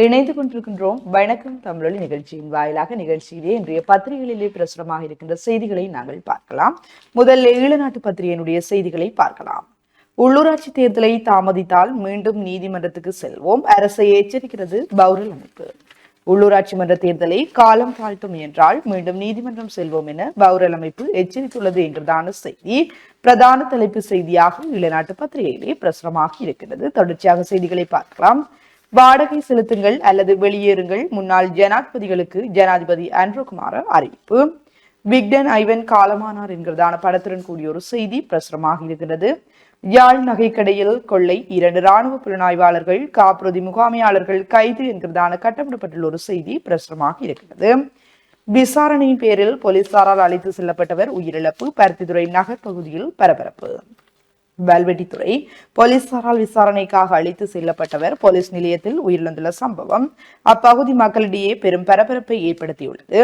இணைந்து கொண்டிருக்கின்றோம் வணக்கம் தமிழொலி நிகழ்ச்சியின் வாயிலாக. நிகழ்ச்சியிலே இன்றைய பத்திரிகைகளிலே பிரசுரமாக இருக்கின்ற செய்திகளை நாங்கள் பார்க்கலாம். முதல்ல ஈழநாட்டு பத்திரிகையினுடைய செய்திகளை பார்க்கலாம். உள்ளூராட்சி தேர்தலை தாமதித்தால் மீண்டும் நீதிமன்றத்துக்கு செல்வோம், அரசை எச்சரிக்கிறது பௌரல் அமைப்பு. உள்ளூராட்சி மன்ற தேர்தலை காலம் தாழ்த்த முயன்றால் மீண்டும் நீதிமன்றம் செல்வோம் என பௌரல் அமைப்பு எச்சரித்துள்ளது என்றதான செய்தி பிரதான தலைப்பு செய்தியாக ஈழநாட்டு பத்திரிகையிலே பிரசுரமாக இருக்கிறது. தொடர்ச்சியாக செய்திகளை பார்க்கலாம். வாடகை செலுத்துங்கள் அல்லது வெளியேறுங்கள், முன்னாள் ஜனாதிபதிகளுக்கு ஜனாதிபதி ஆண்ட்ரோகுமார அறிவிப்பு. விக்டன் ஐவன் காலமானார் என்கிறதான படத்துடன் கூடிய ஒரு செய்தி பிரசுரமாக இருக்கிறது. யாழ் நகைக்கடையில் கொள்ளை, 2 இராணுவ புலனாய்வாளர்கள் காப்புறுதி முகாமையாளர்கள் கைது என்கிறதான கட்டமிடப்பட்டுள்ள ஒரு செய்தி பிரசுரமாக இருக்கிறது. விசாரணையின் பேரில் போலீசாரால் அழைத்து செல்லப்பட்டவர் உயிரிழப்பு, பருத்தித்துறை நகர் பகுதியில் பரபரப்பு. வல்வெட்டித்துறை போலீசாரால் விசாரணைக்காக அழைத்து செல்லப்பட்டவர் போலீஸ் நிலையத்தில் உயிரிழந்துள்ள சம்பவம் அப்பகுதி மக்களிடையே பெரும் பரபரப்பை ஏற்படுத்தியுள்ளது.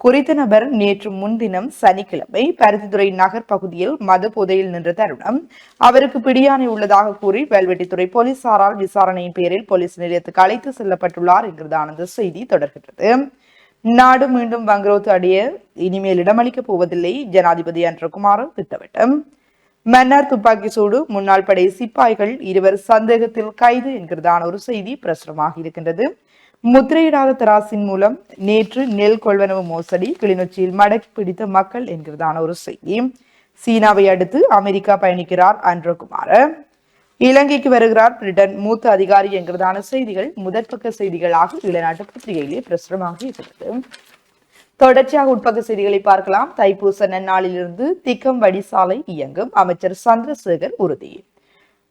குறித்த நபர் நேற்று முன்தினம் சனிக்கிழமை பருத்தித்துறை நகர் பகுதியில் மது போதையில் நின்ற தருணம் அவருக்கு பிடியாணை உள்ளதாக கூறி வல்வெட்டித்துறை போலீசாரால் விசாரணையின் பேரில் போலீஸ் நிலையத்துக்கு அழைத்து செல்லப்பட்டுள்ளார் என்கிறதான அந்த செய்தி தொடர்கிறது. நாடு மீண்டும் வங்குரோத்து அடைய இனிமேல் இடமளிக்கப் போவதில்லை, ஜனாதிபதி ஆண்ட்ரோகுமார திட்டவட்டம். மன்னார் துப்பாக்கி சூடு, முன்னாள் படை சிப்பாய்கள் 2 சந்தேகத்தில் கைது என்கிறதான ஒரு செய்தி பிரசுரமாக இருக்கின்றது. முத்திரையிடாத தராசின் மூலம் நேற்று நெல் கொள்வனவு மோசடி, கிளிநொச்சியில் மடக்கி பிடித்த மக்கள் என்கிறதான ஒரு செய்தி. சீனாவை அடுத்து அமெரிக்கா பயணிக்கிறார் ஆண்ட்ரோகுமார. இலங்கைக்கு வருகிறார் பிரிட்டன் மூத்த அதிகாரி என்கிறதான செய்திகள் முதற்பக்க செய்திகளாக ஈழநாட்டு பத்திரிகையிலே பிரசுரமாக இருக்கிறது. தொடர்ச்சியாக உட்பக்க செய்திகளை பார்க்கலாம். தைப்பூச நன்னாளிலிருந்து திக்கம் வடிசாலை இயங்கும், அமைச்சர் சந்திரசேகர் உறுதி.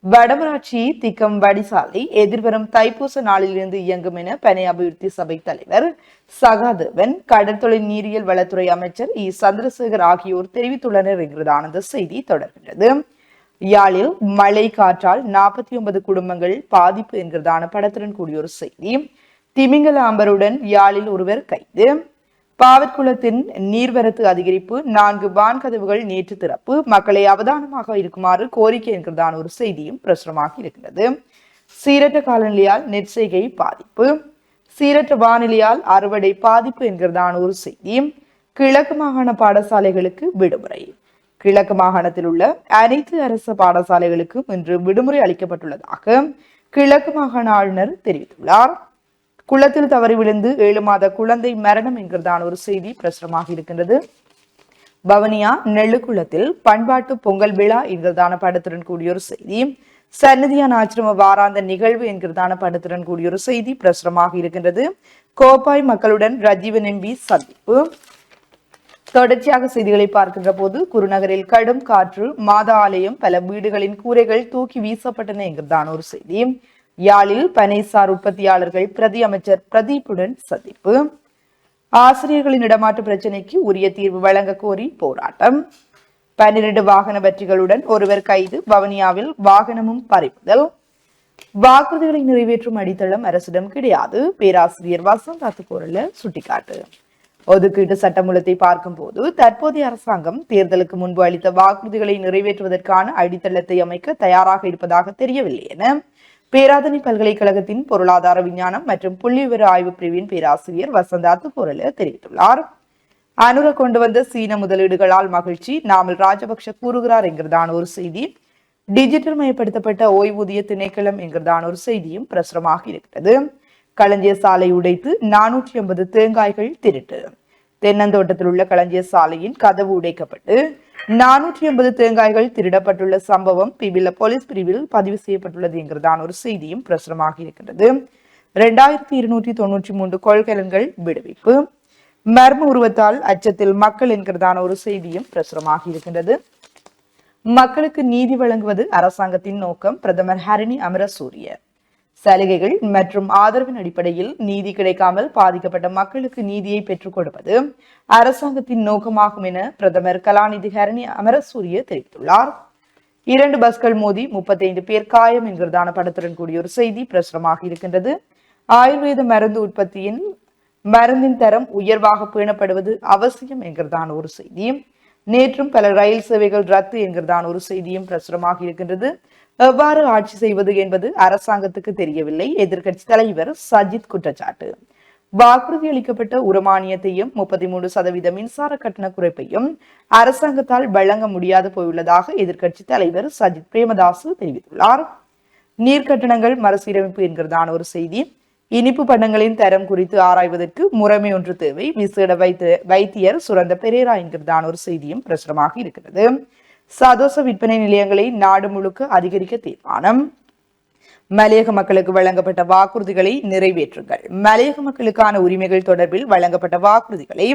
வடமராட்சி திக்கம் வடிசாலை எதிர்வரும் தைப்பூச நாளிலிருந்து இயங்கும் என பனை அபிவிருத்தி சபை தலைவர் சகாதேவன், கடற்தொழில் நீரியல் வளத்துறை அமைச்சர் சந்திரசேகர் ஆகியோர் தெரிவித்துள்ளனர் என்கிறதான அந்த செய்தி தொடர்கிறது. யாழில் மழை காற்றால் 49 குடும்பங்கள் பாதிப்பு என்கிறதான படத்துடன் கூடிய ஒரு செய்தி. திமிங்கல அம்பருடன் யாழில் ஒருவர் கைது. பாவற்குளத்தின் நீர்வரத்து அதிகரிப்பு, 4 வான்கதவுகள் நேற்று திறப்பு, மக்களை அவதானமாக இருக்குமாறு கோரிக்கை என்கிறதான ஒரு செய்தியும் பிரசுரமாக இருக்கிறது. சீரற்ற காலநிலையால் நெற்செய்கை பாதிப்பு, சீரற்ற வானிலையால் அறுவடை பாதிப்பு என்கிறதான ஒரு செய்தி. கிழக்கு மாகாண பாடசாலைகளுக்கு விடுமுறை. கிழக்கு மாகாணத்தில் உள்ள அனைத்து அரசு பாடசாலைகளுக்கும் இன்று விடுமுறை அளிக்கப்பட்டுள்ளதாக கிழக்கு மாகாண ஆளுநர் தெரிவித்துள்ளார். குளத்தில் தவறி விழுந்து 7 மாத குழந்தை மரணம் என்கிறதான ஒரு செய்தி பிரசுரமாக இருக்கின்றது. வவுனியா நெல்லுக்குளத்தில் பண்பாட்டு பொங்கல் விழா என்கிறதான படத்துடன் கூடிய ஒரு செய்தி. சந்நிதியான் ஆச்சிரம வாராந்த நிகழ்வு என்கிறதான படத்துடன் கூடிய ஒரு செய்தி பிரசுரமாக இருக்கின்றது. கோப்பாய் மக்களுடன் ரஜீவன் எம்பி சந்திப்பு. தொடர்ச்சியாக செய்திகளை பார்க்கின்ற போது குருநகரில் கடும் காற்று, மாதா ஆலயம் பல வீடுகளின் கூரைகள் தூக்கி வீசப்பட்டன என்கிறதான ஒரு செய்தி. யாழில் பனைசார் உற்பத்தியாளர்கள் பிரதி அமைச்சர் பிரதீப்புடன் சந்திப்பு. ஆசிரியர்களின் இடமாற்று பிரச்சினைக்கு உரிய தீர்வு வழங்க கோரி போராட்டம். 12 வாகன பற்றிகளுடன் ஒருவர் கைது, வவுனியாவில் வாகனமும் பறிமுதல். வாக்குறுதிகளை நிறைவேற்றும் அடித்தளம் அரசிடம் கிடையாது, பேராசிரியர் வசந்த் அத்துக்கோரல சுட்டிக்காட்டு. ஒதுக்கீட்டு சட்டமூலத்தை பார்க்கும் போது தற்போதைய அரசாங்கம் தேர்தலுக்கு முன்பு அளித்த வாக்குறுதிகளை நிறைவேற்றுவதற்கான அடித்தளத்தை அமைக்க தயாராக இருப்பதாக தெரியவில்லை என பேராதனை பல்கலைக்கழகத்தின் பொருளாதார விஞ்ஞானம் மற்றும் புள்ளிவிவர ஆய்வு பிரிவின் பேராசிரியர் வசந்த் அத்துக்கோரல தெரிவித்துள்ளார். அனுர கொண்டு வந்த சீன முதலீடுகளால் மகிழ்ச்சி, நாமல் ராஜபக்ஷ கூறுகிறார் என்கிறதான ஒரு செய்தி. டிஜிட்டல் மயப்படுத்தப்பட்ட ஓய்வூதிய திணைக்களம் என்கிறதான ஒரு செய்தியும் பிரசுரமாக இருக்கிறது. களஞ்சிய சாலை உடைத்து 480 தேங்காய்கள் திருட்டு. தென்னந்தோட்டத்தில் உள்ள களஞ்சிய சாலையின் கதவு உடைக்கப்பட்டு 480 தேங்காய்கள் திருடப்பட்டுள்ள சம்பவம் பிபில போலீஸ் பிரிவில் பதிவு செய்யப்பட்டுள்ளது என்கிறதான ஒரு செய்தியும் பிரசுரமாக இருக்கிறது. 2293 கொள்கலன்கள் விடுவிப்பு. மர்ம உருவத்தால் அச்சத்தில் மக்கள் என்கிறதான ஒரு செய்தியும் பிரசுரமாக இருக்கின்றது. மக்களுக்கு நீதி வழங்குவது அரசாங்கத்தின் நோக்கம், பிரதமர் ஹரிணி அமரசூரிய. சலுகைகள் மற்றும் ஆதரவின் அடிப்படையில் நீதி கிடைக்காமல் பாதிக்கப்பட்ட மக்களுக்கு நீதியை பெற்றுக் கொடுப்பது அரசாங்கத்தின் நோக்கமாகும் என பிரதமர் கலாநிதி ஹரிணி அமரசூரிய தெரிவித்துள்ளார். 2 பஸ்கள் மோதி 35 பேர் காயம் என்கிறதான படத்துடன் கூடிய ஒரு செய்தி பிரசுரமாக இருக்கின்றது. ஆயுர்வேத மருந்து உற்பத்தியின் மருந்தின் தரம் உயர்வாக பேணப்படுவது அவசியம் என்கிறதான ஒரு செய்தி. நேற்றும் பல ரயில் சேவைகள் ரத்து என்கிறதான ஒரு செய்தியும் பிரசுரமாக இருக்கின்றது. எவ்வாறு ஆட்சி செய்வது என்பது அரசாங்கத்துக்கு தெரியவில்லை. எதிர்க்கட்சி தலைவர் சஜித் குற்றச்சாட்டு. வாக்குறுதி அளிக்கப்பட்ட உரமானியத்தையும் 33% மின்சார கட்டண குறைப்பையும் அரசாங்கத்தால் வழங்க முடியாது போயுள்ளதாக எதிர்க்கட்சி தலைவர் சஜித் பிரேமதாசு தெரிவித்துள்ளார். நீர்க்கட்டணங்கள் மறுசீரமைப்பு என்கிறதான ஒரு செய்தி. இனிப்பு பண்டங்களின் தரம் குறித்து ஆராய்வதற்கு முறைமை ஒன்று தேவை. விசேட வைத்தியர் சுரந்த பெரேரா என்கிறதான ஒரு செய்தியும் பிரசுரமாக இருக்கிறது. சதோச விற்பனை நிலையங்களை நாடு முழுக்க அதிகரிக்க தீர்மானம். மலையக மக்களுக்கு வழங்கப்பட்ட வாக்குறுதிகளை நிறைவேற்றுங்கள். மலையக மக்களுக்கான உரிமைகள் தொடர்பில் வழங்கப்பட்ட வாக்குறுதிகளை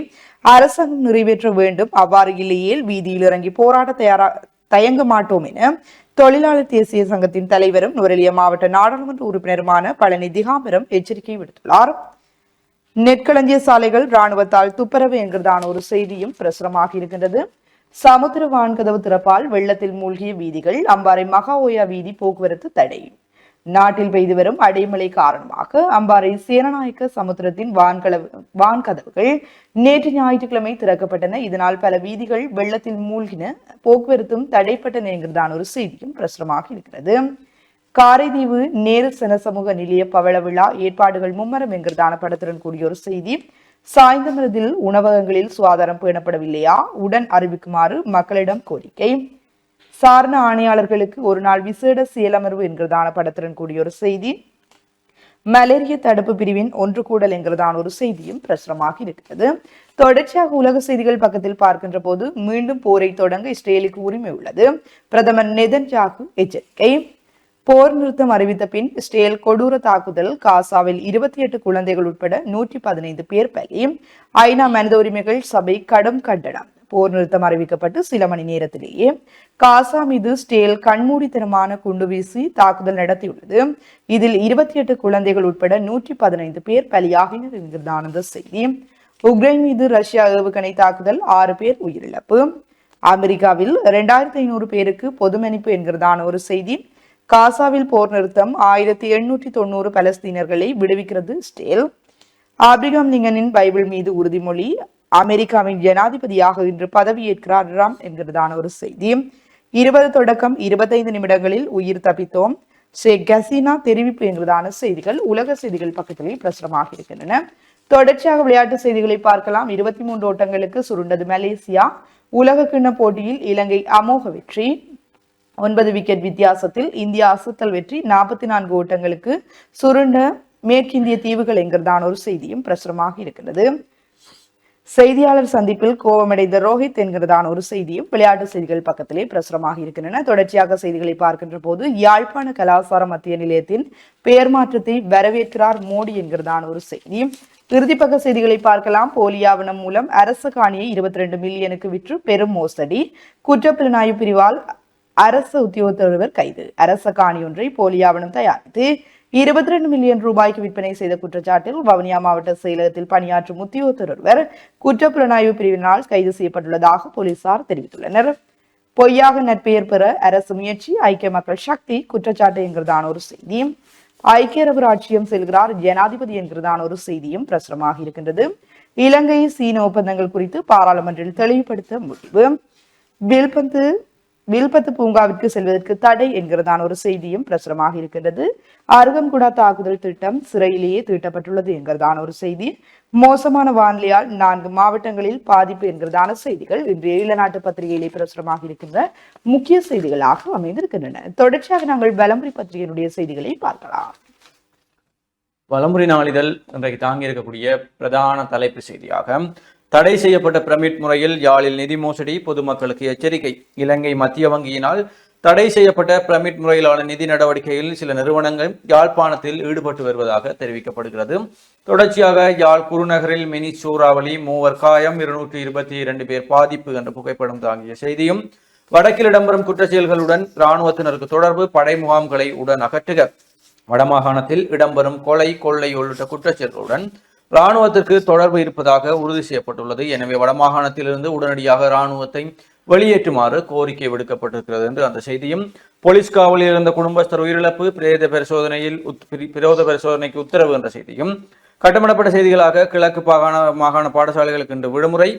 அரசாங்கம் நிறைவேற்ற வேண்டும். அவ்வாறு இல்லையேல் வீதியில் இறங்கி போராட்ட தயங்க மாட்டோம் என தொழிலாளர் தேசிய சங்கத்தின் தலைவரும் நுவரெலியா மாவட்ட நாடாளுமன்ற உறுப்பினருமான பழனி திகாம்பரம் எச்சரிக்கை விடுத்துள்ளார். நெற்களஞ்சிய சாலைகள் இராணுவத்தால் துப்புரவு என்கிறதான ஒரு செய்தியும் பிரசுரமாக இருக்கின்றது. சமுத்திர வான்கதவு திறப்பால் வெள்ளத்தில் மூழ்கிய வீதிகள். அம்பாறை மகாஓயா வீதி போக்குவரத்து தடை. நாட்டில் பெய்து வரும் அடைமழை காரணமாக அம்பாறை சேனநாயக்க சமுத்திரத்தின் வான்கதவுகள் நேற்று ஞாயிற்றுக்கிழமை திறக்கப்பட்டன. இதனால் பல வீதிகள் வெள்ளத்தில் மூழ்கின, போக்குவரத்தும் தடைப்பட்டன என்கிறதான ஒரு செய்தியும் பிரசுரமாக இருக்கிறது. காரைதீவு நேரு சன சமூக நிலைய பவள விழா ஏற்பாடுகள் மும்மரம் என்கிறதான படத்துடன் கூடிய ஒரு செய்தி. சாய்ந்தமரத்தில் உணவகங்களில் சுகாதாரம் பேணப்படவில்லையா, உடன் அறிவிக்குமாறு மக்களிடம் கோரிக்கை. சாரண ஆணையாளர்களுக்கு ஒரு நாள் விசேட செயலமர்வு என்கிறதான படத்துடன் கூடிய ஒரு செய்தி. மலேரியா தடுப்பு பிரிவின் ஒன்று கூடல் என்கிறதான ஒரு செய்தியும் பிரசுரமாக இருக்கிறது. தொடர்ச்சியாக உலக செய்திகள் பக்கத்தில் பார்க்கின்ற போது மீண்டும் போரை தொடங்க இஸ்ரேலுக்கு உரிமை உள்ளது. பிரதமர் நெதன்யாகு எச்சரிக்கை. போர் நிறுத்தம் அறிவித்த பின் இஸ்ரேல் கொடூர தாக்குதல். காசாவில் 28 குழந்தைகள் உட்பட 115 பேர் பலி. ஐநா மனித உரிமைகள் சபை கடும் கண்டனம். போர் நிறுத்தம் அறிவிக்கப்பட்டு சில மணி நேரத்திலேயே காசா மீது இஸ்ரேல் கண்மூடித்தனமான குண்டு வீசி தாக்குதல் நடத்தியுள்ளது. இதில் 28 குழந்தைகள் உட்பட 115 பேர் பலியாகினர் என்கிறதான செய்தி. உக்ரைன் மீது ரஷ்யா ஏவுகணை தாக்குதல், 6 பேர் உயிரிழப்பு. அமெரிக்காவில் 2500 பேருக்கு பொது மன்னிப்பு என்கிறதான ஒரு செய்தி. காசாவில் போர் நிறுத்தம், 1890 பலஸ்தீனர்களை விடுவிக்கிறது இஸ்ரேல். ஆப்ரகாம் லிங்கனின் பைபிள் மீது உறுதிமொழி. அமெரிக்காவின் ஜனாதிபதியாக இன்று பதவியேற்கிறார் ட்ரம்ப் என்கிறதான ஒரு செய்தி. 20 தொடக்கம் 25 நிமிடங்களில் உயிர் தப்பித்தோம், ஷேக் ஹசீனா தெரிவிப்பு என்கிறதான செய்திகள் உலக செய்திகள் பக்கத்திலே பிரசுரமாக இருக்கின்றன. தொடர்ச்சியாக விளையாட்டு செய்திகளை பார்க்கலாம். 23 ஓட்டங்களுக்கு சுருண்டது மலேசியா. உலக கிண்ண போட்டியில் இலங்கை அமோக வெற்றி. 9 விக்கெட் வித்தியாசத்தில் இந்தியா அசத்தல் வெற்றி. 44 ஓட்டங்களுக்கு சுருண்ட மேற்கிந்திய தீவுகள் என்கிறதான ஒரு செய்தியும் பிரசுரமாக இருக்கிறது. செய்தியாளர் சந்திப்பில் கோபமடைந்த ரோஹித் என்கிறதான ஒரு செய்தியும் விளையாட்டு செய்திகள் பக்கத்திலே பிரசுரமாக இருக்கின்றன. தொடர்ச்சியாக செய்திகளை பார்க்கின்ற போது யாழ்ப்பாண கலாசார மத்திய நிலையத்தின் பெயர் மாற்றத்தை வரவேற்கிறார் மோடி என்கிறதான ஒரு செய்தி. இறுதிப்பக்க செய்திகளை பார்க்கலாம். போலி ஆவணம் மூலம் அரச காணியை 22 மில்லியனுக்கு விற்று பெரும் மோசடி. குற்றப்புலனாய்வு பிரிவால் அரசு உத்தியோகத்தர் ஒருவர் கைது. அரச காணி ஒன்றை போலி ஆவணம் தயாரித்து 22 மில்லியன் ரூபாய்க்கு விற்பனை செய்த குற்றச்சாட்டில் வவுனியா மாவட்ட செயலகத்தில் பணியாற்றும் உத்தியோகத்தர் ஒருவர் குற்றப்புலனாய்வு பிரிவினால் கைது செய்யப்பட்டுள்ளதாக போலீசார் தெரிவித்துள்ளனர். பொய்யாக நற்பெயர் பெற அரசு முயற்சி. ஐக்கிய மக்கள் சக்தி குற்றச்சாட்டு என்கிறதான ஒரு செய்தி. ஐக்கிய அரபு ராச்சியம் செல்கிறார் ஜனாதிபதி என்கிறதான ஒரு செய்தியும் பிரசுரமாக இருக்கின்றது. இலங்கை சீன ஒப்பந்தங்கள் குறித்து பாராளுமன்றில் தெளிவுபடுத்த முடிவு. வில்பத்து பூங்காவிற்கு செல்வதற்கு தடை என்கிறதான ஒரு செய்தியும் பிரசுரமாக இருக்கின்றது. அருகம்குடா தாக்குதல் திட்டம் சிறையிலேயே தீட்டப்பட்டுள்ளது என்கிறதான ஒரு செய்தி. மோசமான வானிலையால் 4 மாவட்டங்களில் பாதிப்பு என்கிறதான செய்திகள் இன்றைய ஈழநாட்டு பத்திரிகையிலே பிரசுரமாக இருக்கின்ற முக்கிய செய்திகளாக அமைந்திருக்கின்றன. தொடர்ச்சியாக நாங்கள் வலம்புரி பத்திரிகையினுடைய செய்திகளை பார்க்கலாம். வலம்புரி நாளிதழ் இன்றைக்கு தாங்கி இருக்கக்கூடிய பிரதான தலைப்பு செய்தியாக தடை செய்யப்பட்ட பிரமிட் முறையில் யாழில் நிதி மோசடி, பொதுமக்களுக்கு எச்சரிக்கை. இலங்கை மத்திய வங்கியினால் தடை செய்யப்பட்ட பிரமிட் முறையிலான நிதி நடவடிக்கையில் சில நிறுவனங்கள் யாழ்ப்பாணத்தில் ஈடுபட்டு வருவதாக தெரிவிக்கப்படுகிறது. தொடர்ச்சியாக யாழ் குருநகரில் மினி சூறாவளி, 3 காயம், 222 பேர் பாதிப்பு என்ற புகைப்படம் தாங்கிய செய்தியும், வடக்கில் இடம்பெறும் குற்றச்செயல்களுடன் இராணுவத்தினருக்கு தொடர்பு, படை முகாம்களை உடன் அகற்றுக. வடமாகாணத்தில் இடம்பெறும் கொலை, கொள்ளை உள்ளிட்ட குற்றச்செயல்களுடன் இராணுவத்திற்கு தொடர்பு இருப்பதாக உறுதி செய்யப்பட்டுள்ளது. எனவே வடமாகாணத்திலிருந்து உடனடியாக இராணுவத்தை வெளியேற்றுமாறு கோரிக்கை விடுக்கப்பட்டிருக்கிறது என்று அந்த செய்தியும், போலீஸ் காவலில் இருந்த குடும்பஸ்தர் உயிரிழப்பு, பிரேத பரிசோதனைக்கு உத்தரவு என்ற செய்தியும், கட்டமிடப்பட்ட செய்திகளாக கிழக்கு மாகாண பாடசாலைகளுக்கு இன்று விடுமுறை,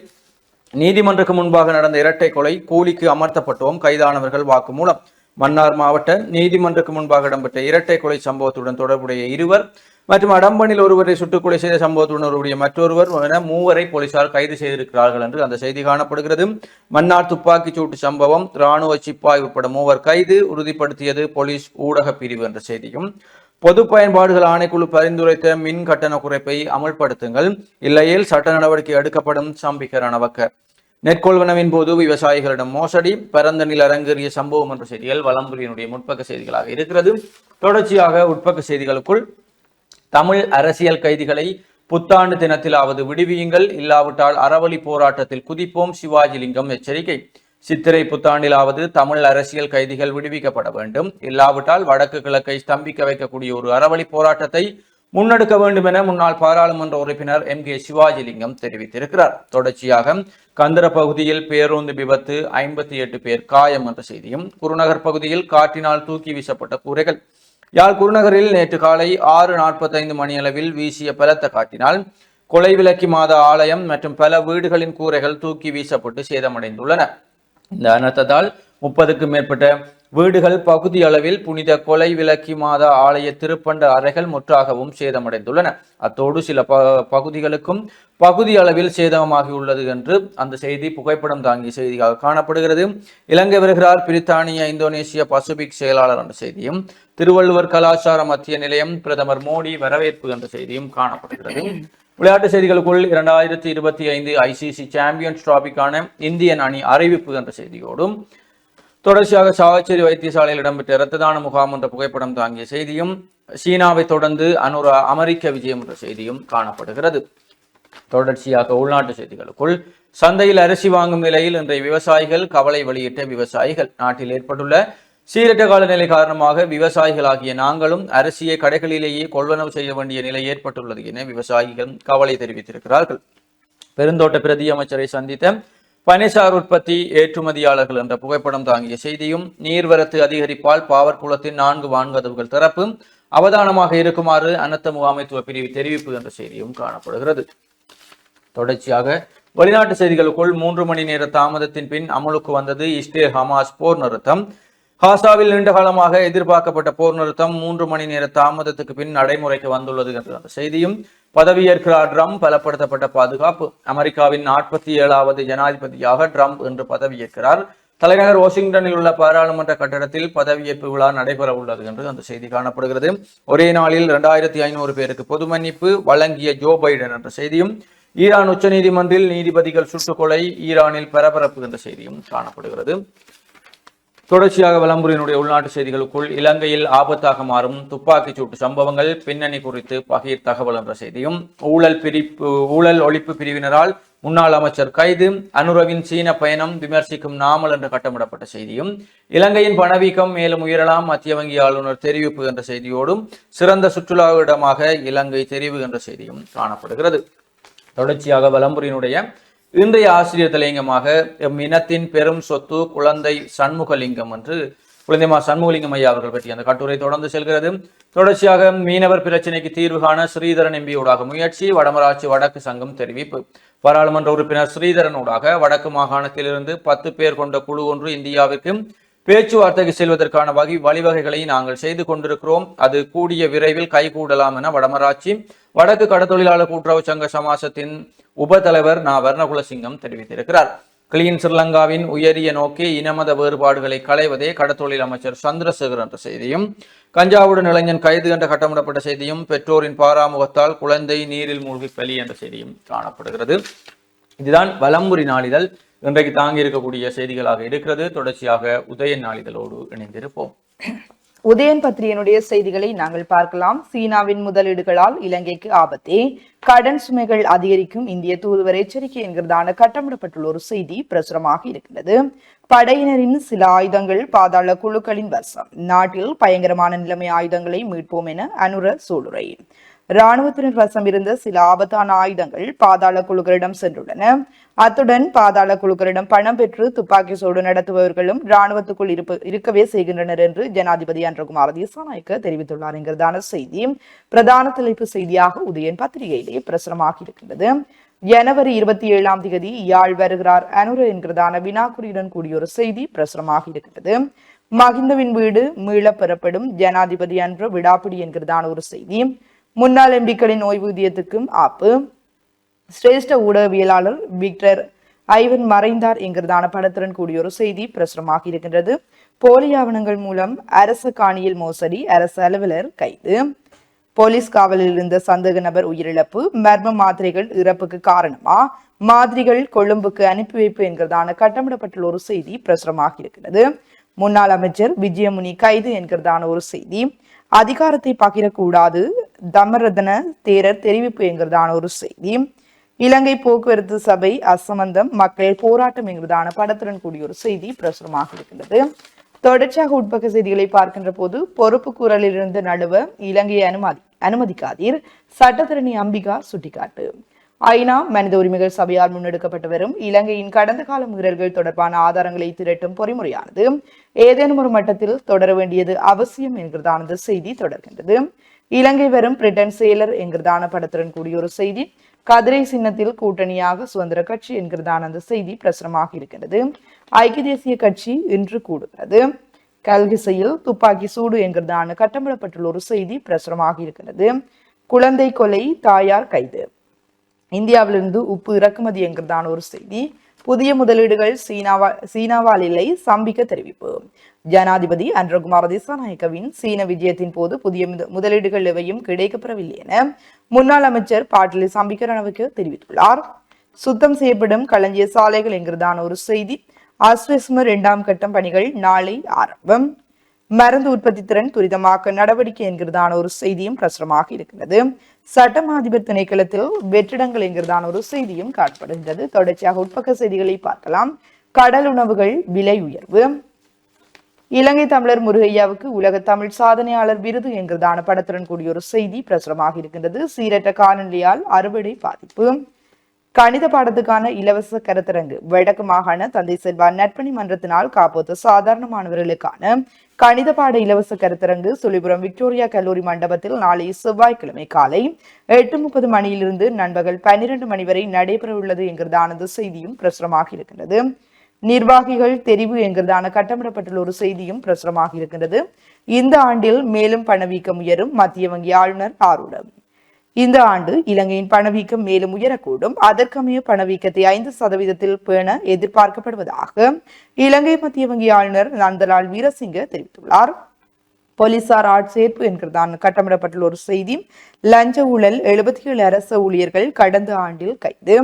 நீதிமன்றக்கு முன்பாக நடந்த இரட்டை கொலை, கூலிக்கு அமர்த்தப்பட்டோம், கைதானவர்கள் வாக்குமூலம், மன்னார் மாவட்ட நீதிமன்றக்கு முன்பாக இடம்பெற்ற இரட்டை கொலை சம்பவத்துடன் தொடர்புடைய இருவர் மற்றும் அடம்பனில் ஒருவரை சுட்டுக்கொலை செய்த சம்பவத்துடன் ஒருவருடைய மற்றொருவர் என மூவரை போலீசார் கைது செய்திருக்கிறார்கள் என்று அந்த செய்தி காணப்படுகிறது. மன்னார் துப்பாக்கிச் சூட்டு சம்பவம், இராணுவ சிப்பாய் உட்பட மூவர் கைது உறுதிப்படுத்தியது போலீஸ் ஊடக பிரிவு என்ற செய்தியும், பொது பயன்பாடுகள் ஆணைக்குழு பரிந்துரைத்த மின் கட்டண குறைப்பை அமல்படுத்துங்கள், இல்லையில் சட்ட நடவடிக்கை எடுக்கப்படும் சம்பிக்க ரணவக்க, நெற்கொள்வனவின் போது விவசாயிகளிடம் மோசடி, பரந்த நில அரங்கேறிய சம்பவம் என்ற செய்திகள் வலம்புரியினுடைய முற்பக்க செய்திகளாக இருக்கிறது. தொடர்ச்சியாக உட்பக்க செய்திகளுக்குள் தமிழ் அரசியல் கைதிகளை புத்தாண்டு தினத்திலாவது விடுவியுங்கள், இல்லாவிட்டால் அறவழி போராட்டத்தில் குதிப்போம், சிவாஜிலிங்கம் எச்சரிக்கை. சித்திரை புத்தாண்டிலாவது தமிழ் அரசியல் கைதிகள் விடுவிக்கப்பட வேண்டும், இல்லாவிட்டால் வடக்கு கிழக்கை ஸ்தம்பிக்க வைக்கக்கூடிய ஒரு அறவழி போராட்டத்தை முன்னெடுக்க வேண்டும் என முன்னாள் பாராளுமன்ற உறுப்பினர் MK சிவாஜிலிங்கம் தெரிவித்திருக்கிறார். தொடர்ச்சியாக கந்தர பகுதியில் பேருந்து விபத்து, 58 பேர் காயம் என்ற செய்தியும், குருநகர் பகுதியில் காற்றினால் தூக்கி வீசப்பட்ட கூரைகள். யாழ் குருநகரில் நேற்று காலை 6:45 மணியளவில் வீசிய பலத்த காற்றினால் கொலை விலக்கி மாத ஆலயம் மற்றும் பல வீடுகளின் கூரைகள் தூக்கி வீசப்பட்டு சேதமடைந்துள்ளன. இந்த அனர்த்தத்தால் 30க்கும் மேற்பட்ட வீடுகள், பகுதி அளவில் புனித கொலை விலக்கி மாத ஆலய திருப்பண்ட அறைகள் முற்றாகவும் சேதமடைந்துள்ளன. அத்தோடு சில பகுதிகளுக்கும் பகுதி அளவில் சேதமாகியுள்ளது என்று அந்த செய்தி புகைப்படம் தாங்கிய செய்தியாக காணப்படுகிறது. இலங்கை வருகிறார் பிரித்தானிய இந்தோனேசிய பசிபிக் செயலாளர் என்ற செய்தியும், திருவள்ளுவர் கலாச்சார மத்திய நிலையம் பிரதமர் மோடி வரவேற்பு என்ற செய்தியும் காணப்படுகிறது. விளையாட்டு செய்திகளுக்குள் 2025 ICC சாம்பியன்ஸ் டிராபிக்கான இந்தியன் அணி அறிவிப்பு என்ற செய்தியோடும், தொடர்ச்சியாக சாவச்சேரி வைத்தியசாலையில் இடம்பெற்ற இரத்த தான முகாம் என்ற புகைப்படம் தாங்கிய செய்தியும், சீனாவை தொடர்ந்து அமெரிக்க விஜயம் என்ற செய்தியும் காணப்படுகிறது. தொடர்ச்சியாக உள்நாட்டு செய்திகளுக்குள் சந்தையில் அரிசி வாங்கும் நிலையில் இன்றைய விவசாயிகள் கவலை வெளியிட்ட விவசாயிகள், நாட்டில் ஏற்பட்டுள்ள சீரற்ற காலநிலை காரணமாக விவசாயிகளாகிய நாங்களும் அரிசியை கடைகளிலேயே கொள்வனவு செய்ய வேண்டிய நிலை ஏற்பட்டுள்ளது என விவசாயிகள் கவலை தெரிவித்திருக்கிறார்கள். பெருந்தோட்ட பிரதி அமைச்சரை சந்தித்த பனைசார் உற்பத்தி ஏற்றுமதியாளர்கள் என்ற புகைப்படம் தாங்கிய செய்தியும், நீர்வரத்து அதிகரிப்பால் பாவற்குளத்தின் 4 வான்கதவுகள் திறப்பு, அவதானமாக இருக்குமாறு அனர்த்த முகாமைத்துவ பிரிவு தெரிவிப்பு என்ற செய்தியும் காணப்படுகிறது. தொடர்ச்சியாக வெளிநாட்டு செய்திகளுக்குள் 3 மணி நேர தாமதத்தின் பின் அமலுக்கு வந்தது இஸ்ரேல் ஹமாஸ் போர் நிறுத்தம். காசாவில் நீண்ட காலமாக எதிர்பார்க்கப்பட்ட போர் நிறுத்தம் 3 மணி நேர தாமதத்துக்கு பின் நடைமுறைக்கு வந்துள்ளது என்ற அந்த செய்தியும், பதவியேற்கிறார் ட்ரம்ப், பலப்படுத்தப்பட்ட பாதுகாப்பு, அமெரிக்காவின் 47வது ஜனாதிபதியாக ட்ரம்ப் இன்று பதவியேற்கிறார், தலைநகர் வாஷிங்டனில் உள்ள பாராளுமன்ற கட்டடத்தில் பதவியேற்பு விழா நடைபெற உள்ளது என்று அந்த செய்தி காணப்படுகிறது. ஒரே நாளில் 2500 பேருக்கு பொது மன்னிப்பு வழங்கிய ஜோ பைடன் என்ற செய்தியும், ஈரான் உச்ச நீதிமன்றில் நீதிபதிகள் சுட்டுக்கொலை, ஈரானில் பரபரப்பு என்ற செய்தியும் காணப்படுகிறது. தொடர்ச்சியாக விளம்பரினுடைய உள்நாட்டு செய்திகளுக்குள் இலங்கையில் ஆபத்தாக மாறும் துப்பாக்கிச் சூட்டு சம்பவங்கள் பின்னணி குறித்து பகீர் தகவல் என்ற செய்தியும், ஊழல் ஒழிப்பு பிரிவினரால் முன்னாள் அமைச்சர் கைது, அனுரவின் சீன பயணம் விமர்சிக்கும் நாமல் என்று கட்டமிடப்பட்ட செய்தியும், இலங்கையின் பணவீக்கம் மேலும் உயரலாம் மத்திய வங்கி ஆளுநர் தெரிவிப்பு என்ற செய்தியோடும், சிறந்த சுற்றுலா இடமாக இலங்கை தெரிவு என்ற செய்தியும் காணப்படுகிறது. தொடர்ச்சியாக விளம்பரினுடைய இன்றைய ஆசிரியர் தலையங்கமாக இனத்தின் பெரும் சொத்து குழந்தை சண்முகலிங்கம் என்று குழந்தைமா சண்முகலிங்கம் ஐயா அவர்கள் பற்றி அந்த கட்டுரை தொடர்ந்து செல்கிறது. தொடர்ச்சியாக மீனவர் பிரச்சினைக்கு தீர்வு காண ஸ்ரீதரன் எம்பியூடாக முயற்சி, வடமராட்சி வடக்கு சங்கம் தெரிவிப்பு. பாராளுமன்ற உறுப்பினர் ஸ்ரீதரனூடாக வடக்கு மாகாணத்திலிருந்து 10 பேர் கொண்ட குழு ஒன்று இந்தியாவிற்கு பேச்சுவார்த்தைக்கு செல்வதற்கான வழிவகைகளை நாங்கள் செய்து கொண்டிருக்கிறோம், அது கூடிய விரைவில் கைகூடலாம் என வடமராட்சி வடக்கு கடத்தொழிலாளர் கூட்டுறவு சங்க சமாசத்தின் உபதலைவர் வர்ணகுலசிங்கம் தெரிவித்திருக்கிறார். கிளீன் ஸ்ரீலங்காவின் உயரிய நோக்கி இனமத வேறுபாடுகளை களைவதே கடத்தொழில் அமைச்சர் சந்திரசேகர் என்ற செய்தியும், கஞ்சாவுடன் இளைஞன் கைது என்ற கட்டமிடப்பட்ட செய்தியும், பெற்றோரின் பாராமுகத்தால் குழந்தை நீரில் மூழ்கி பலி என்ற செய்தியும் காணப்படுகிறது. இதுதான் வலம்புரி நாளிதழ் இன்றைக்கு தாங்கி இருக்கக்கூடிய செய்திகளாக இருக்கிறது. தொடர்ச்சியாக உதயன் நாளிதழோடு இணைந்திருப்போம். உதயன் பத்திரிகையினுடைய செய்திகளை நாங்கள் பார்க்கலாம். சீனாவின் முதலீடுகளால் இலங்கைக்கு ஆபத்தே, கடன் சுமைகள் அதிகரிக்கும், இந்திய தூதுவர் எச்சரிக்கை என்கிறதான கட்டமிடப்பட்டுள்ள ஒரு செய்தி பிரசுரமாக இருக்கின்றது. படையினரின் சில ஆயுதங்கள் பாதாள குழுக்களின் வசம், நாட்டில் பயங்கரமான நிலைமை, ஆயுதங்களை மீட்போம் என அனுர சூளுரை. இராணுவத்தினர் வசம் இருந்த சில ஆபத்தான ஆயுதங்கள் பாதாள குழுக்களிடம் சென்றுள்ளன. அத்துடன் பாதாள குழுக்களிடம் பணம் பெற்று துப்பாக்கி சூடு நடத்துபவர்களும் இராணுவத்துக்குள் இருக்கவே செய்கின்றனர் என்று ஜனாதிபதி அன்றகுமார் திசாநாயக்க தெரிவித்துள்ளார் என்கிறதான செய்தி பிரதான தலைப்பு செய்தியாக உதயன் பத்திரிகையிலே பிரசுரமாக இருக்கின்றது. ஜனவரி 27ஆம் தேதி யாழ் வருகிறார் அனுர என்கிறதான வினாக்குறியுடன் கூடிய ஒரு செய்தி பிரசுரமாக இருக்கின்றது. மகிந்தவின் வீடு மீளப் பெறப்படும், ஜனாதிபதி அன்று விடாப்பிடி என்கிறதான ஒரு செய்தி. முன்னாள் எம்பிக்களின் ஓய்வூதியத்துக்கும் ஆப்பு. சிரேஷ்ட ஊடகவியலாளர் விக்டர் ஐவன் மறைந்தார் என்கிறதான படத்துடன் கூடிய ஒரு செய்தி பிரசுரமாக இருக்கின்றது. போலி ஆவணங்கள் மூலம் அரசு காணியில் மோசடி, அரசு அலுவலர் கைது. போலீஸ் காவலில் இருந்த சந்தேக நபர் உயிரிழப்பு, மர்ம மாத்திரைகள் இறப்புக்கு காரணமா, மாதிரிகள் கொழும்புக்கு அனுப்பி வைப்பு என்கிறதான கட்டமிடப்பட்டுள்ள ஒரு செய்தி பிரசுரமாக இருக்கிறது. முன்னாள் அமைச்சர் விஜயமுனி கைது என்கிறதான ஒரு செய்தி. அதிகாரத்தை பகிரக்கூடாது, தமரதன தேரர் தெரிவிப்பு என்கிறதான ஒரு செய்தி. இலங்கை போக்குவரத்து சபை அசம்பந்தம் மக்கள் போராட்டம் என்கிறதான படத்துடன் கூடிய ஒரு செய்தி பிரசுரமாக இருக்கின்றது. தொடர்ச்சியாக உட்பக்க செய்திகளை பார்க்கின்ற போது, பொறுப்பு கூறலில் இருந்து நடுவ இலங்கையை அனுமதிக்காதீர், சட்டத்தரணி அம்பிகா சுட்டிக்காட்டு. ஐநா மனித உரிமைகள் சபையால் முன்னெடுக்கப்பட்டு வரும் இலங்கையின் கடந்த கால மீறல்கள் தொடர்பான ஆதாரங்களை திரட்டும் பொறிமுறையானது ஏதேனும் ஒரு மட்டத்தில் தொடர வேண்டியது அவசியம் என்கிறதான செய்தி தொடர்கின்றது. இலங்கை வரும் பிரிட்டன் செயலர் என்கிறதான படத்துடன் கூடிய ஒரு செய்தி. கதிரை சின்னத்தில் கூட்டணியாக சுதந்திர கட்சி என்கிறதான அந்த செய்தி பிரசுரமாக இருக்கிறது. ஐக்கிய தேசிய கட்சி இன்று கூடுகிறது. கல்கிசையில் துப்பாக்கி சூடு என்கிறதான கட்டமிடப்பட்டுள்ள ஒரு செய்தி பிரசுரமாக இருக்கிறது. குழந்தை கொலை, தாயார் கைது. இந்தியாவிலிருந்து உப்பு இறக்குமதி என்கிறதான ஒரு செய்தி. புதிய முதலீடுகள் சீனாவால் இல்லை, சம்பிக்க தெரிவிப்பு. ஜனாதிபதி அன்றகுமார திசாநாயக்கவின் சீன விஜயத்தின் போது புதிய முதலீடுகள் எவையும் கிடைக்கப்பெறவில்லை என முன்னாள் அமைச்சர் பாட்டிலி சம்பிக்கரணவுக்கு தெரிவித்துள்ளார். சுத்தம் செய்யப்படும் களஞ்சிய சாலைகள் என்கிறதான ஒரு செய்தி. அஸ்வெஸ்மர் 2ஆம் கட்டம் பணிகள் நாளை ஆரம்பம். மருந்து உற்பத்தி திறன் துரிதமாக்க நடவடிக்கை என்கிறதான ஒரு செய்தியும் பிரசுரமாக இருக்கிறது. சட்டம் அதிபர் திணைக்களத்தில் வெற்றிடங்கள் என்கிறதான ஒரு செய்தியும் காணப்படுகின்றது. தொடர்ச்சியாக உட்பக்க செய்திகளை பார்க்கலாம். கடல் உணவுகள் விலை உயர்வு. இலங்கை தமிழர் முருகையாவுக்கு உலக தமிழ் சாதனையாளர் விருது என்கிறதான படத்துடன் கூடிய ஒரு செய்தி பிரசுரமாக இருக்கின்றது. சீரற்ற காலநிலையால் அறுவடை பாதிப்பு. கணித பாடத்துக்கான இலவச கருத்தரங்கு. வடக்கு மாகாண தந்தை செல்வா நட்பணி மன்றத்தினால் காப்போத்த சாதாரண மாணவர்களுக்கான கணித பாட இலவச கருத்தரங்கு சுழிபுரம் விக்டோரியா கல்லூரி மண்டபத்தில் நாளை செவ்வாய்க்கிழமை காலை 8:30 மணியிலிருந்து நண்பகல் 12 மணி வரை நடைபெறவுள்ளது என்கிறதான செய்தியும் பிரசுரமாக இருக்கின்றது. நிர்வாகிகள் தெரிவு என்கிறதான கட்டமிடப்பட்டுள்ள ஒரு செய்தியும் பிரசுரமாக இருக்கின்றது. இந்த ஆண்டில் மேலும் பணவீக்கம் உயரும், மத்திய வங்கி ஆளுநர் ஆரூடம். இந்த ஆண்டு இலங்கையின் பணவீக்கம் மேலும் உயரக்கூடும், அதற்கமைய பணவீக்கத்தை 5% பேண எதிர்பார்க்கப்படுவதாக இலங்கை மத்திய வங்கி ஆளுநர் நந்தலால் வீரசிங்க தெரிவித்துள்ளார். போலீசார் ஆட்சேர்ப்பு என்கிறதான கட்டமிடப்பட்டுள்ள ஒரு செய்தி. லஞ்ச ஊழல் 77 அரசு ஊழியர்கள் கடந்த ஆண்டில் கைது.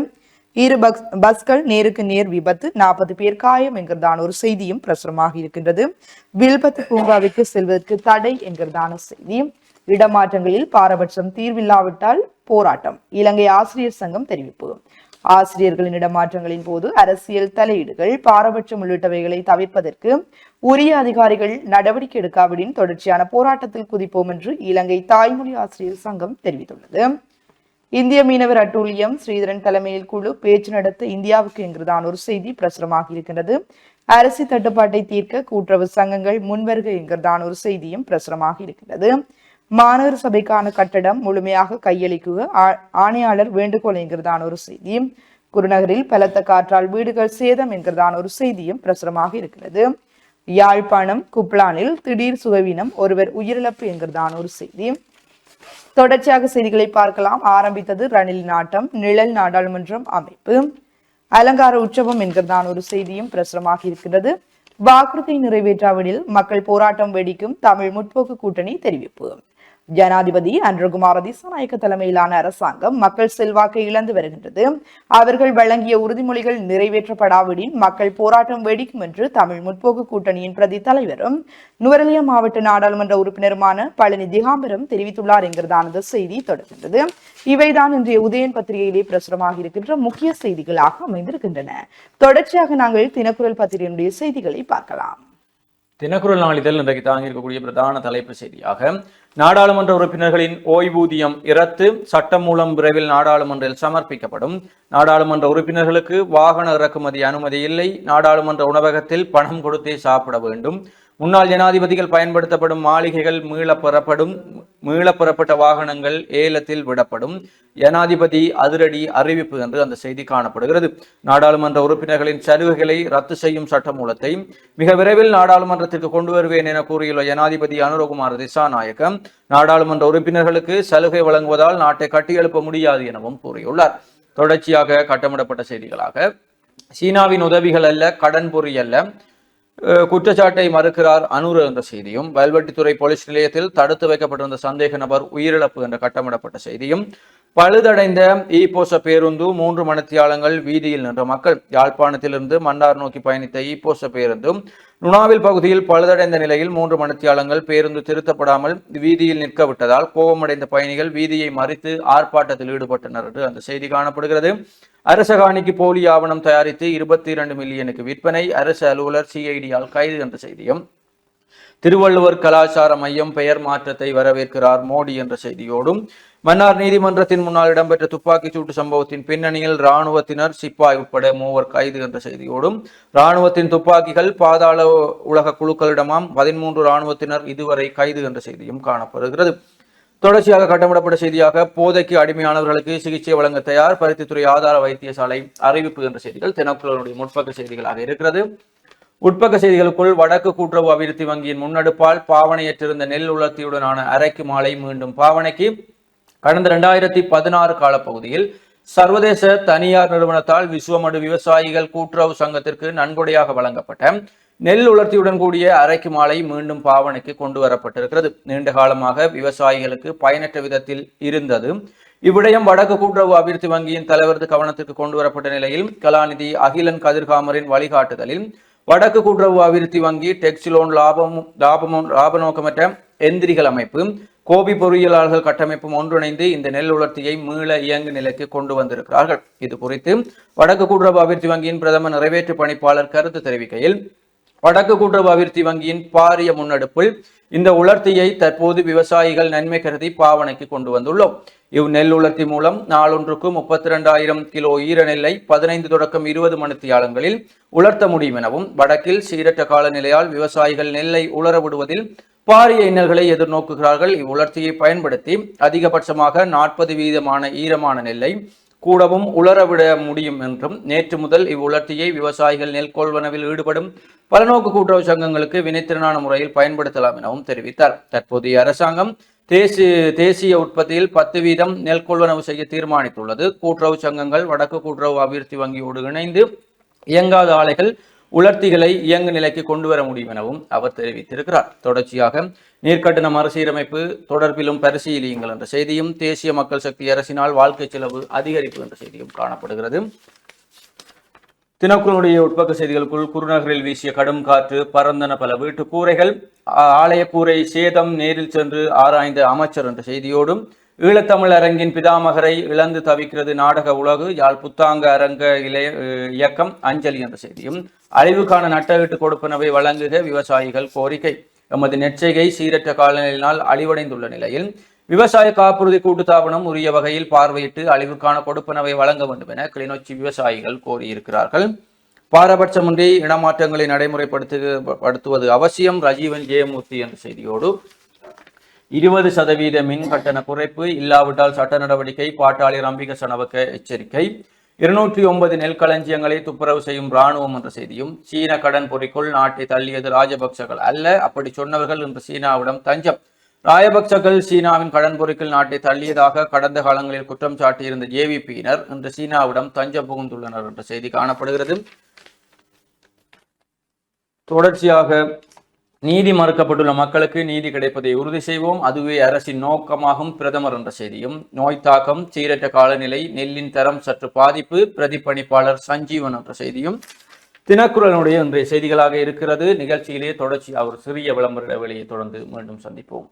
2 பஸ்கள் நேருக்கு நேர் விபத்து, 40 பேர் காயம் என்கிறதான ஒரு செய்தியும் பிரசுரமாக இருக்கின்றது. வில்பத்து பூங்காவிற்கு செல்வதற்கு தடை என்கிறதான செய்தி. இடமாற்றங்களில் பாரபட்சம் தீர்வில்லாவிட்டால் போராட்டம், இலங்கை ஆசிரியர் சங்கம் தெரிவிப்பு. ஆசிரியர்களின் இடமாற்றங்களின் போது அரசியல் தலையீடுகள், பாரபட்சம் உள்ளிட்டவைகளை தவிர்ப்பதற்கு உரிய அதிகாரிகள் நடவடிக்கை எடுக்காவிடின் தொடர்ச்சியான போராட்டத்தில் குதிப்போம் என்று இலங்கை தாய்மொழி ஆசிரியர் சங்கம் தெரிவித்துள்ளது. இந்திய மீனவர் அட்டூழியம், ஸ்ரீதரன் தலைமையில் குழு பேச்சு நடத்த இந்தியாவுக்கு என்கிறதான ஒரு செய்தி பிரசுரமாக இருக்கின்றது. அரிசி தட்டுப்பாட்டை தீர்க்க கூட்டுறவு சங்கங்கள் முன்வருக என்கிறதான ஒரு செய்தியும் பிரசுரமாக இருக்கின்றது. மாநகர சபைக்கான கட்டடம் முழுமையாக கையளிக்குக ஆணையாளர் வேண்டுகோள் என்கிறதான ஒரு செய்தியும். குருநகரில் பலத்த காற்றால் வீடுகள் சேதம் என்கிறதான ஒரு செய்தியும் பிரசுரமாக இருக்கிறது. யாழ்ப்பாணம் குப்ளானில் திடீர் சுகவீனம், ஒருவர் உயிரிழப்பு என்கிறதான ஒரு செய்தி. தொடர்ச்சியாக செய்திகளை பார்க்கலாம். ஆரம்பித்தது ரணில் நாட்டம், நிழல் நாடாளுமன்றம் அமைப்பு. அலங்கார உற்சவம் என்கிறதான ஒரு செய்தியும் பிரசுரமாக இருக்கிறது. வாக்குறுதியை நிறைவேற்றாவிடில் மக்கள் போராட்டம் வெடிக்கும், தமிழ் முற்போக்கு கூட்டணி தெரிவிப்பு. ஜனாதிபதி அன்றகுமார திசாநாயக்க தலைமையிலான அரசாங்கம் மக்கள் செல்வாக்கை இழந்து வருகின்றது. அவர்கள் வழங்கிய உறுதிமொழிகள் நிறைவேற்றப்படாவிடின் மக்கள் போராட்டம் வெடிக்கும் என்று தமிழ் முற்போக்கு கூட்டணியின் பிரதி தலைவரும் நுவரெலியா மாவட்ட நாடாளுமன்ற உறுப்பினருமான பழனி திகாம்பரம் தெரிவித்துள்ளார் என்கிறதான செய்தி தொடர்கின்றது. இவைதான் இன்றைய உதயன் பத்திரிகையிலே பிரசுரமாக இருக்கின்ற முக்கிய செய்திகளாக அமைந்திருக்கின்றன. தொடர்ச்சியாக நாங்கள் தினக்குரல் பத்திரிகையினுடைய செய்திகளை பார்க்கலாம். தினக்குரல் நாளிதழ் இன்றைக்கு தாங்கியிருக்கக்கூடிய பிரதான தலைப்பு செய்தியாக, நாடாளுமன்ற உறுப்பினர்களின் ஓய்வூதியம் இரத்து, சட்டம் மூலம் விரைவில் நாடாளுமன்றில் சமர்ப்பிக்கப்படும். நாடாளுமன்ற உறுப்பினர்களுக்கு வாகன இறக்குமதி அனுமதி இல்லை. நாடாளுமன்ற உணவகத்தில் பணம் கொடுத்தே சாப்பிட வேண்டும். முன்னாள் ஜனாதிபதிகள் பயன்படுத்தப்படும் மாளிகைகள் மீளப்பெறப்பட்ட வாகனங்கள் ஏலத்தில் விடப்படும். ஜனாதிபதி அதிரடி அறிவிப்பு என்று அந்த செய்தி காணப்படுகிறது. நாடாளுமன்ற உறுப்பினர்களின் சலுகைகளை ரத்து செய்யும் சட்டமூலத்தை மிக விரைவில் நாடாளுமன்றத்திற்கு கொண்டு வருவேன் என கூறியுள்ள ஜனாதிபதி அனுரகுமார் திசாநாயக்க நாடாளுமன்ற உறுப்பினர்களுக்கு சலுகை வழங்குவதால் நாட்டை கட்டியெழுப்ப முடியாது எனவும் கூறியுள்ளார். தொடர்ச்சியாக கட்டமிடப்பட்ட செய்திகளாக சீனாவின் உதவிகள் அல்ல, கடன் பொறி அல்ல, குற்றச்சாட்டை மறுக்கிறார் அனுர என்ற செய்தியும், வல்வெட்டித்துறை போலீஸ் நிலையத்தில் தடுத்து வைக்கப்பட்டிருந்த சந்தேக நபர் உயிரிழப்பு என்ற கட்டமிடப்பட்ட செய்தியும், பழுதடைந்த ஈப்போச பேருந்து 3 மணித்தியாலங்கள் வீதியில் நின்ற மக்கள். யாழ்ப்பாணத்திலிருந்து மன்னார் நோக்கி பயணித்த ஈப்போச பேருந்து நுணாவில் பகுதியில் பழுதடைந்த நிலையில் 3 மணித்தியாலங்கள் பேருந்து திருத்தப்படாமல் வீதியில் நிற்க விட்டதால் கோபமடைந்த பயணிகள் வீதியை மறித்து ஆர்ப்பாட்டத்தில் ஈடுபட்டனர் என்று அந்த செய்தி காணப்படுகிறது. அரச காணிக்கு போலி ஆவணம் தயாரித்து 22 மில்லியனுக்கு விற்பனை, அரசு அலுவலர் சிஐடியால் கைது என்ற செய்தியும், திருவள்ளுவர் கலாச்சார மையம் பெயர் மாற்றத்தை வரவேற்கிறார் மோடி என்ற செய்தியோடும், மன்னார் நீதிமன்றத்தின் முன்னால் இடம்பெற்ற துப்பாக்கிச் சூட்டு சம்பவத்தின் பின்னணியில் இராணுவத்தினர், சிப்பாய் உட்பட 3 கைது என்ற செய்தியோடும், இராணுவத்தின் துப்பாக்கிகள் பாதாள உலக குழுக்களிடமாம் 13 இராணுவத்தினர் இதுவரை கைது என்ற செய்தியும் காணப்படுகிறது. தொடர்ச்சியாக கட்டமிடப்பட்ட செய்தியாக போதைக்கு அடிமையானவர்களுக்கு சிகிச்சை வழங்க தயார், பருத்தித்துறை ஆதார வைத்தியசாலை அறிவிப்பு என்ற செய்திகள் தினக்குரலுடைய முற்பக்க செய்திகளாக இருக்கிறது. உட்பக்க செய்திகளுக்குள் வடக்கு கூட்டுறவு அபிவிருத்தி வங்கியின் முன்னெடுப்பால் பாவனையற்றிருந்த நெல் உலர்த்தியுடனான அரைக்கு மாலை மீண்டும் பாவனைக்கு. கடந்த 2016 காலப்பகுதியில் சர்வதேச தனியார் நிறுவனத்தால் விஸ்வமடு விவசாயிகள் கூட்டுறவு சங்கத்திற்கு நன்கொடையாக வழங்கப்பட்ட நெல் உலர்த்தியுடன் கூடிய அரைக்கு மாலை மீண்டும் பாவனைக்கு கொண்டு வரப்பட்டிருக்கிறது. நீண்ட காலமாக விவசாயிகளுக்கு பயனற்ற விதத்தில் இருந்தது. இவ்விடயம் வடக்கு கூட்டுறவு அபிவிருத்தி வங்கியின் தலைவரது கவனத்திற்கு கொண்டு வரப்பட்ட நிலையில் கலாநிதி அகிலன் கதிர்காமரின் வழிகாட்டுதலில் வடக்கு கூட்டுறவு அபிவிருத்தி வங்கி டெக்ஸிலோன் லாப நோக்கமற்ற எந்திரிகள் அமைப்பு, கோபி பொறியியலாளர்கள் கட்டமைப்பும் ஒன்றிணைந்து இந்த நெல் உலர்த்தியை மீள இயங்கு நிலைக்கு கொண்டு வந்திருக்கிறார்கள். இது குறித்து வடக்கு கூட்டுறவு அபிவிருத்தி வங்கியின் பிரதம நிறைவேற்று பணிப்பாளர் கருத்து தெரிவிக்கையில், வடக்கு கூட்டுறவு அபிவிருத்தி வங்கியின் பாரிய முன்னெடுப்பில் இந்த உலர்த்தியை தற்போது விவசாயிகள் நன்மை கருதி பாவனைக்கு கொண்டு வந்துள்ளோம். இவ் நெல் உலர்த்தி மூலம் நாளொன்றுக்கு 32,000 கிலோ ஈர நெல்லை 15 தொடக்கம் 20 மணித்தியாலங்களில் உலர்த்த முடியும் எனவும், வடக்கில் சீரற்ற காலநிலையால் விவசாயிகள் நெல்லை உலர விடுவதில் பாரிய இன்னல்களை எதிர்நோக்குகிறார்கள். இவ்வுலர்த்தியை பயன்படுத்தி அதிகபட்சமாக 40% ஈரமான நெல்லை கூடவும் உலரவிட முடியும் என்றும், நேற்று முதல் இவ்வுலர்த்தியை விவசாயிகள் நெல் கொள்வனவில் ஈடுபடும் பலநோக்கு கூட்டுறவு சங்கங்களுக்கு வினைத்திறனான முறையில் பயன்படுத்தலாம் எனவும் தெரிவித்தார். தற்போதைய அரசாங்கம் தேசிய உற்பத்தியில் 10% நெல் கொள்வனவு செய்ய தீர்மானித்துள்ளது. கூட்டுறவு சங்கங்கள் வடக்கு கூட்டுறவு அபிவிருத்தி வங்கியோடு இணைந்து இயங்காத ஆலைகள் உலர்த்திகளை இயங்கு நிலைக்கு கொண்டு வர முடியும் எனவும் அவர் தெரிவித்திருக்கிறார். தொடர்ச்சியாக நீர்க்கட்டண மறுசீரமைப்பு தொடர்பிலும் பரிசீலியுங்கள் என்ற செய்தியும், தேசிய மக்கள் சக்தி அரசினால் வாழ்க்கை செலவு அதிகரிப்பு என்ற செய்தியும் காணப்படுகிறது. தினக்குரலுடைய உட்பக்க செய்திகளுக்குள் குருநகரில் வீசிய கடும் காற்று, பரந்தன பல வீட்டு கூரைகள், ஆலய கூரை சேதம் நேரில் சென்று ஆராய்ந்த அமைச்சர் என்ற செய்தியோடும், ஈழத்தமிழ் அரங்கின் பிதாமகரை இழந்து தவிக்கிறது நாடக உலகு, யாழ் புத்தாங்க அரங்க இயக்கம் அஞ்சலி என்ற செய்தியும், அழிவுக்கான நட்டஈட்டு கொடுப்பனவை வழங்குக விவசாயிகள் கோரிக்கை, எமது நெற்செய்கை சீரற்ற காலநிலையினால் அழிவடைந்துள்ள நிலையில் விவசாய காப்புறுதி கூட்டுத்தாபனம் உரிய வகையில் பார்வையிட்டு அழிவுக்கான கொடுப்பனவை வழங்க வேண்டும் என கிளிநொச்சி விவசாயிகள் கோரியிருக்கிறார்கள். பாரபட்சமின்றி இடமாற்றங்களை நடைமுறைப்படுத்துவது அவசியம், ரஜீவன் ஜெயமூர்த்தி என்ற செய்தியோடு, 20% மின் கட்டண குறைப்பு இல்லாவிட்டால் சட்ட நடவடிக்கை, பாட்டாளி ரம்பிக சனவக்க எச்சரிக்கை, 209 நெல் களஞ்சியங்களை துப்புரவு செய்யும் இராணுவம் என்ற செய்தியும், சீன கடன் பொறிக்குள் நாட்டை தள்ளியது ராஜபக்சர்கள் அல்ல, அப்படி சொன்னவர்கள் இன்று சீனாவிடம் தஞ்சம். ராஜபக்சர்கள் சீனாவின் கடன் பொறிக்குள் நாட்டை தள்ளியதாக கடந்த காலங்களில் குற்றம் சாட்டியிருந்த ஜேவிபியினர் இன்று சீனாவிடம் தஞ்சம் புகுந்துள்ளனர் என்ற செய்தி காணப்படுகிறது. தொடர்ச்சியாக நீதி மறுக்கப்பட்டுள்ள மக்களுக்கு நீதி கிடைப்பதை உறுதி செய்வோம், அதுவே அரசின் நோக்கமாகும் பிரதமர் என்ற செய்தியும், நோய் தாக்கம், சீரற்ற காலநிலை, நெல்லின் தரம் சற்று பாதிப்பு, பிரதிப்பணிப்பாளர் சஞ்சீவன் என்ற செய்தியும் தினக்குரலுடைய இன்றைய செய்திகளாக இருக்கிறது. நிகழ்ச்சியிலே தொடர்ச்சியாக ஒரு சிறிய விளம்பர இடைவெளியை தொடர்ந்து மீண்டும் சந்திப்போம்.